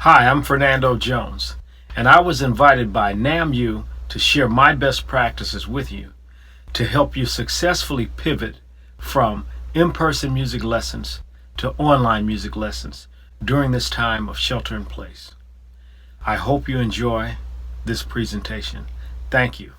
Hi, I'm Fernando Jones, and I was invited by NAMM U to share my best practices with you to help you successfully pivot from in-person music lessons to online music lessons during this time of shelter in place. I hope you enjoy this presentation. Thank you.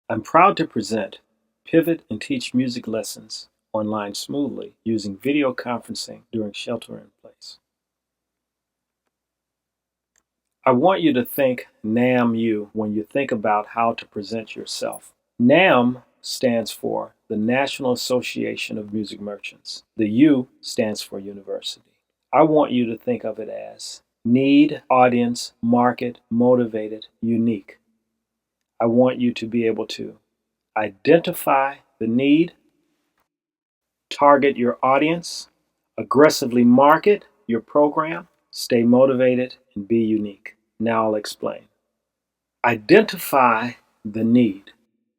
I'm proud to present Pivot and Teach Music Lessons online smoothly using video conferencing during shelter in place. I want you to think NAMM U when you think about how to present yourself. NAMM stands for the National Association of Music Merchants. The U stands for university. I want you to think of it as need, audience, market, motivated, unique. I want you to be able to identify the need, target your audience, aggressively market your program, stay motivated, and be unique. Now I'll explain. Identify the need.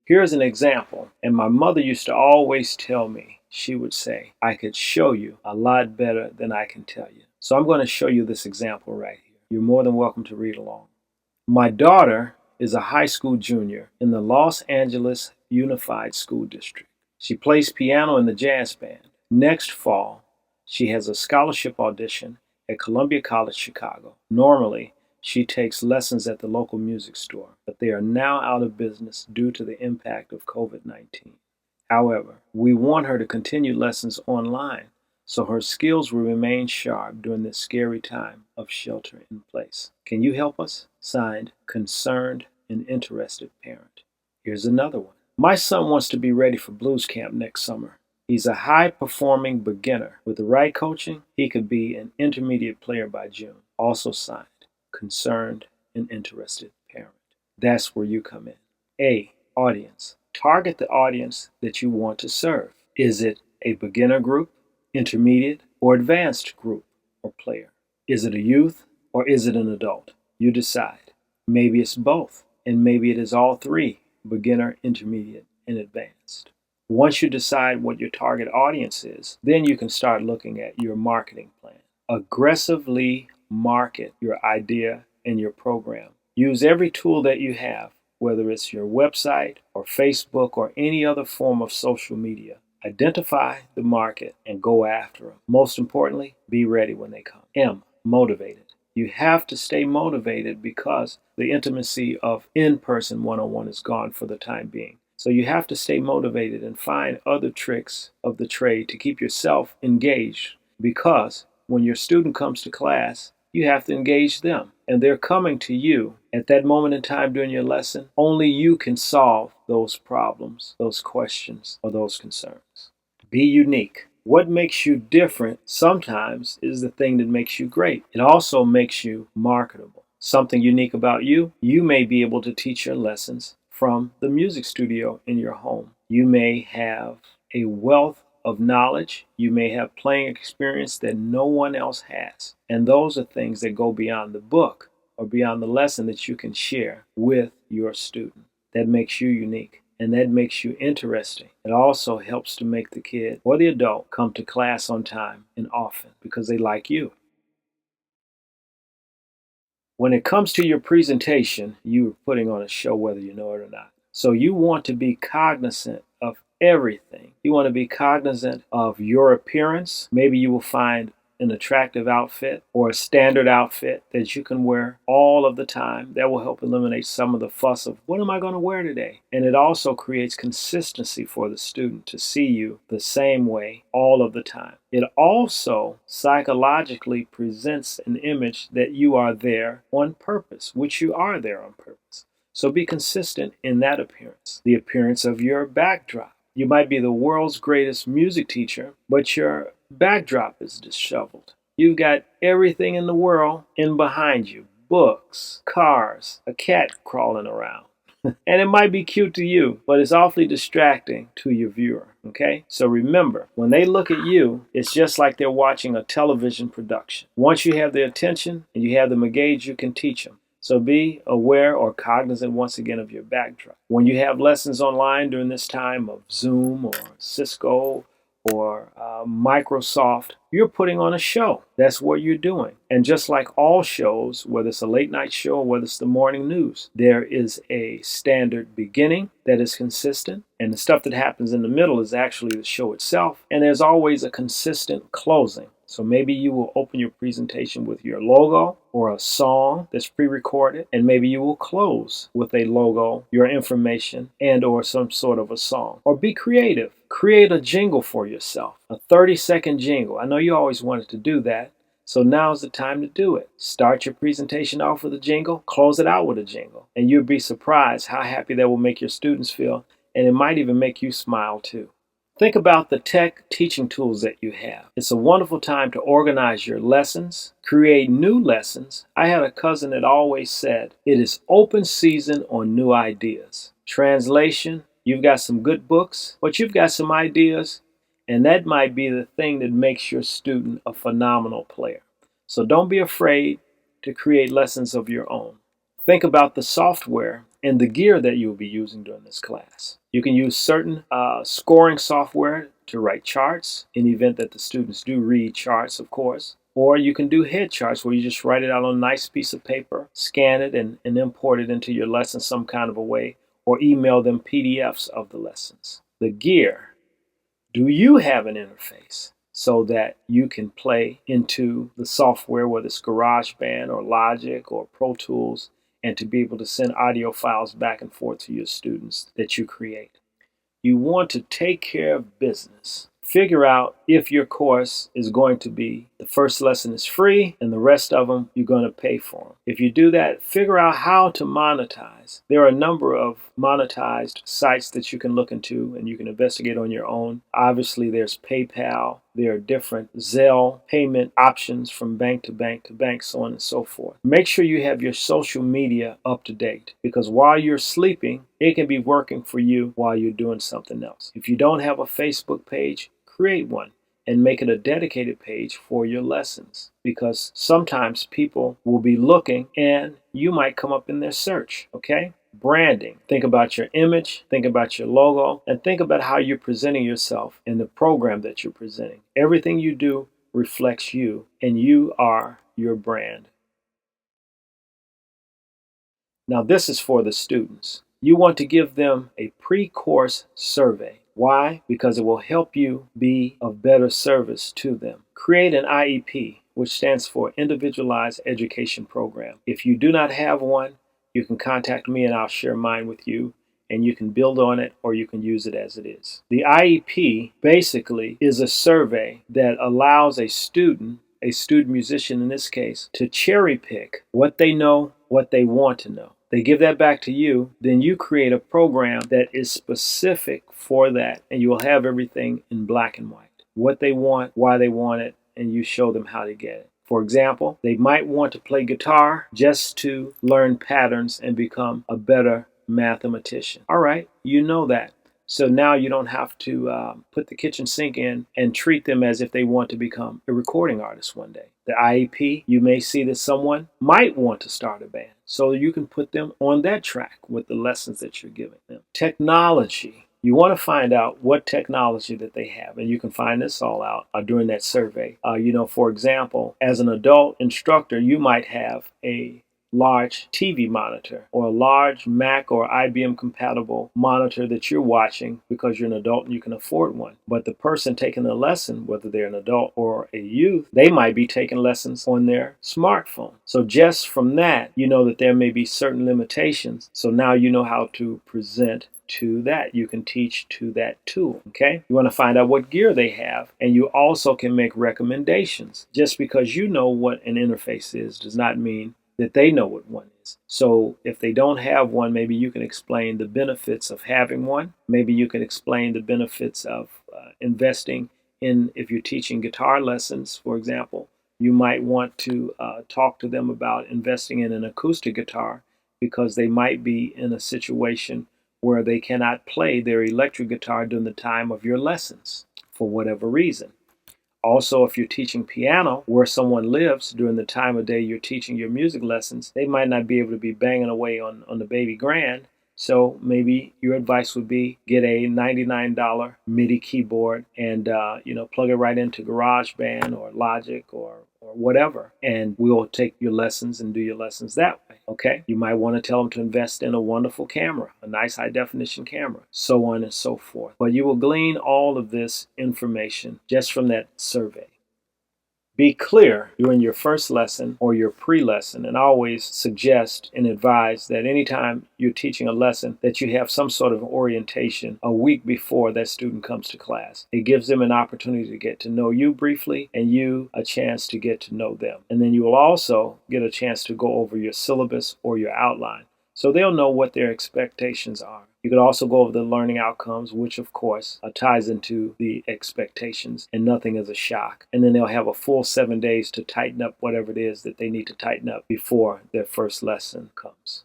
Here's an example, and my mother used to always tell me, she would say, I could show you a lot better than I can tell you. So I'm going to show you this example right here. You're more than welcome to read along. My daughter is a high school junior in the Los Angeles Unified School District. She plays piano in the jazz band. Next fall, she has a scholarship audition at Columbia College Chicago. Normally, she takes lessons at the local music store, but they are now out of business due to the impact of COVID-19. However, we want her to continue lessons online so her skills will remain sharp during this scary time of shelter in place. Can you help us? Signed, Concerned and Interested Parent. Here's another one. My son wants to be ready for blues camp next summer. He's a high-performing beginner. With the right coaching, he could be an intermediate player by June. Also signed, Concerned and Interested Parent. That's where you come in. A, audience. Target the audience that you want to serve. Is it a beginner group, intermediate, or advanced group or player? Is it a youth or is it an adult? You decide. Maybe it's both, and maybe it is all three, beginner, intermediate, and advanced. Once you decide what your target audience is, then you can start looking at your marketing plan. Aggressively market your idea and your program. Use every tool that you have, whether it's your website or Facebook or any other form of social media. Identify the market and go after them. Most importantly, be ready when they come. M, motivated. You have to stay motivated because the intimacy of in-person one-on-one is gone for the time being. So you have to stay motivated and find other tricks of the trade to keep yourself engaged, because when your student comes to class, you have to engage them, and they're coming to you at that moment in time during your lesson. Only you can solve those problems, those questions, or those concerns. Be unique. What makes you different sometimes is the thing that makes you great. It also makes you marketable. Something unique about you, you may be able to teach your lessons from the music studio in your home. You may have a wealth of knowledge. You may have playing experience that no one else has. And those are things that go beyond the book or beyond the lesson that you can share with your student. That makes you unique, and that makes you interesting. It also helps to make the kid or the adult come to class on time and often because they like you. When it comes to your presentation, you are putting on a show whether you know it or not. So you want to be cognizant of everything. You want to be cognizant of your appearance. Maybe you will find an attractive outfit or a standard outfit that you can wear all of the time. That will help eliminate some of the fuss of what am I going to wear today? And it also creates consistency for the student to see you the same way all of the time. It also psychologically presents an image that you are there on purpose, which you are there on purpose. So be consistent in that appearance. The appearance of your backdrop. You might be the world's greatest music teacher, but your backdrop is disheveled. You've got everything in the world in behind you. Books, cars, a cat crawling around. And it might be cute to you, but it's awfully distracting to your viewer, okay? So remember, when they look at you, it's just like they're watching a television production. Once you have their attention and you have them engaged, you can teach them. So be aware or cognizant once again of your backdrop. When you have lessons online during this time of Zoom or Cisco or Microsoft, you're putting on a show. That's what you're doing. And just like all shows, whether it's a late night show or whether it's the morning news, there is a standard beginning that is consistent. And the stuff that happens in the middle is actually the show itself. And there's always a consistent closing. So maybe you will open your presentation with your logo or a song that's pre-recorded, and maybe you will close with a logo, your information, and or some sort of a song. Or be creative. Create a jingle for yourself, a 30-second jingle. I know you always wanted to do that, so now's the time to do it. Start your presentation off with a jingle, close it out with a jingle, and you'll be surprised how happy that will make your students feel, and it might even make you smile too. Think about the tech teaching tools that you have. It's a wonderful time to organize your lessons, create new lessons. I had a cousin that always said, it is open season on new ideas. Translation, you've got some good books, but you've got some ideas, and that might be the thing that makes your student a phenomenal player. So don't be afraid to create lessons of your own. Think about the software and the gear that you'll be using during this class. You can use certain scoring software to write charts in the event that the students do read charts, of course. Or you can do head charts where you just write it out on a nice piece of paper, scan it, and import it into your lesson some kind of a way, or email them PDFs of the lessons. The gear. Do you have an interface so that you can play into the software, whether it's GarageBand or Logic or Pro Tools, and to be able to send audio files back and forth to your students that you create? You want to take care of business. Figure out if your course is going to be, the first lesson is free and the rest of them you're going to pay for them. If you do that, figure out how to monetize. There are a number of monetized sites that you can look into and you can investigate on your own. Obviously, there's PayPal. There are different Zelle payment options from bank to bank to bank, so on and so forth. Make sure you have your social media up to date, because while you're sleeping, it can be working for you while you're doing something else. If you don't have a Facebook page, create one and make it a dedicated page for your lessons, because sometimes people will be looking and you might come up in their search, okay? Branding. Think about your image, think about your logo, and think about how you're presenting yourself in the program that you're presenting. Everything you do reflects you, and you are your brand. Now, this is for the students. You want to give them a pre-course survey. Why? Because it will help you be of better service to them. Create an IEP, which stands for Individualized Education Program. If you do not have one, you can contact me and I'll share mine with you, and you can build on it or you can use it as it is. The IEP basically is a survey that allows a student musician in this case, to cherry pick what they know, what they want to know. They give that back to you, then you create a program that is specific for that, and you will have everything in black and white. What they want, why they want it, and you show them how to get it. For example, they might want to play guitar just to learn patterns and become a better mathematician. All right, you know that. So now you don't have to put the kitchen sink in and treat them as if they want to become a recording artist one day. The IEP, you may see that someone might want to start a band. So you can put them on that track with the lessons that you're giving them. Technology. You want to find out what technology that they have, and you can find this all out during that survey. For example, as an adult instructor, you might have a large TV monitor or a large Mac or IBM compatible monitor that you're watching because you're an adult and you can afford one. But the person taking the lesson, whether they're an adult or a youth, they might be taking lessons on their smartphone. So just from that, you know that there may be certain limitations. So now you know how to present to that. You can teach to that tool, okay? You want to find out what gear they have, and you also can make recommendations. Just because you know what an interface is does not mean that they know what one is. So if they don't have one, maybe you can explain the benefits of having one. Maybe you can explain the benefits of investing in, if you're teaching guitar lessons, for example, you might want to talk to them about investing in an acoustic guitar, because they might be in a situation where they cannot play their electric guitar during the time of your lessons for whatever reason. Also, if you're teaching piano where someone lives during the time of day you're teaching your music lessons, they might not be able to be banging away on the baby grand, So maybe your advice would be get a $99 MIDI keyboard and plug it right into GarageBand or Logic or whatever, and we'll take your lessons and do your lessons that way. Okay, you might want to tell them to invest in a wonderful camera, a nice high definition camera, so on and so forth. But you will glean all of this information just from that survey. Be clear during your first lesson or your pre-lesson, and I always suggest and advise that anytime you're teaching a lesson that you have some sort of orientation a week before that student comes to class. It gives them an opportunity to get to know you briefly and you a chance to get to know them. And then you will also get a chance to go over your syllabus or your outline, so they'll know what their expectations are. You could also go over the learning outcomes, which of course ties into the expectations, and nothing is a shock. And then they'll have a full 7 days to tighten up whatever it is that they need to tighten up before their first lesson comes.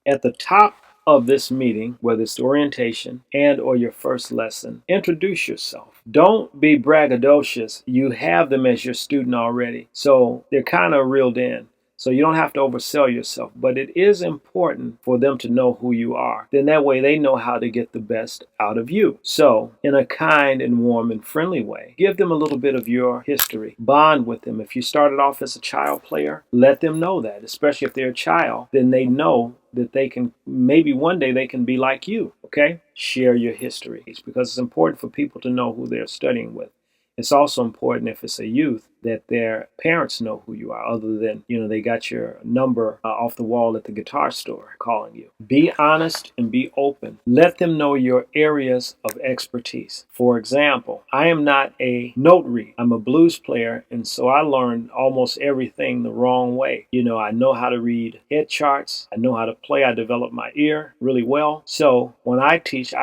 At the top of this meeting, whether it's the orientation and or your first lesson, introduce yourself. Don't be braggadocious. You have them as your student already, so they're kind of reeled in. So you don't have to oversell yourself, but it is important for them to know who you are. Then that way they know how to get the best out of you. So in a kind and warm and friendly way, give them a little bit of your history. Bond with them. If you started off as a child player, let them know that, especially if they're a child, then they know that they can, maybe one day they can be like you, okay? Share your history, because it's important for people to know who they're studying with. It's also important, if it's a youth, that their parents know who you are, other than, they got your number off the wall at the guitar store calling you. Be honest and be open. Let them know your areas of expertise. For example, I am not a note reader. I'm a blues player, and so I learned almost everything the wrong way. I know how to read head charts. I know how to play. I developed my ear really well. So when I teach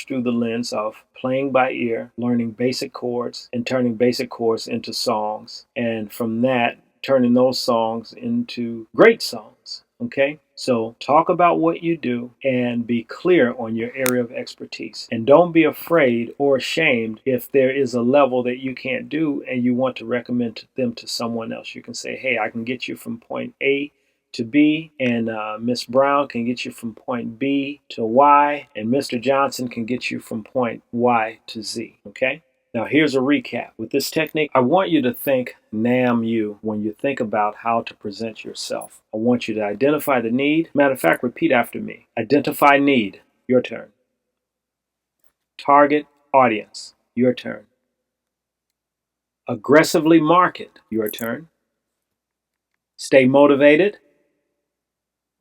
through the lens of playing by ear, learning basic chords, and turning basic chords into songs, and from that, turning those songs into great songs, okay? So talk about what you do and be clear on your area of expertise. And don't be afraid or ashamed if there is a level that you can't do and you want to recommend them to someone else. You can say, hey, I can get you from point A to B, and Miss Brown can get you from point B to Y, and Mr. Johnson can get you from point Y to Z, okay? Now here's a recap. With this technique, I want you to think NAMM U when you think about how to present yourself. I want you to identify the need. Matter of fact, repeat after me. Identify need. Your turn. Target audience. Your turn. Aggressively market. Your turn. Stay motivated.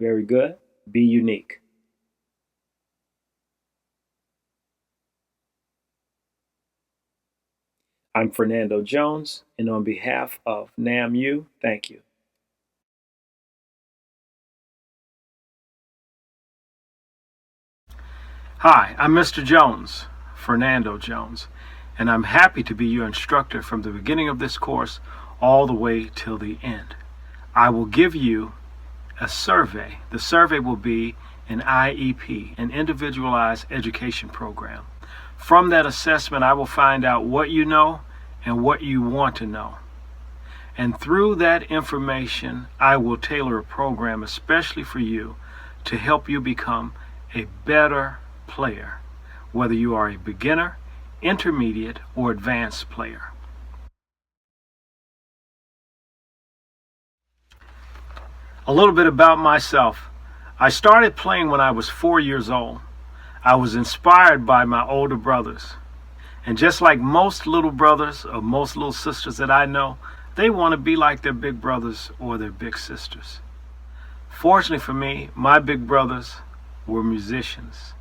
Very good. Be unique. I'm Fernando Jones, and on behalf of NAMM U, thank you. Hi, I'm Mr. Jones, Fernando Jones, and I'm happy to be your instructor from the beginning of this course all the way till the end. I will give you a survey. The survey will be an IEP, an individualized education program. From that assessment, I will find out what you know and what you want to know. And through that information, I will tailor a program especially for you to help you become a better player, whether you are a beginner, intermediate, or advanced player. A little bit about myself. I started playing when I was 4 years old. I was inspired by my older brothers. And just like most little brothers or most little sisters that I know, they want to be like their big brothers or their big sisters. Fortunately for me, my big brothers were musicians.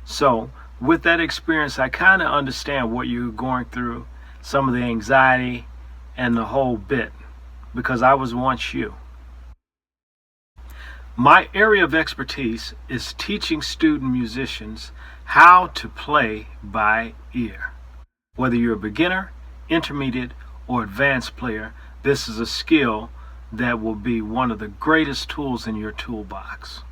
So with that experience, I kind of understand what you're going through, some of the anxiety and the whole bit, because I was once you. My area of expertise is teaching student musicians how to play by ear. Whether you're a beginner, intermediate, or advanced player, this is a skill that will be one of the greatest tools in your toolbox.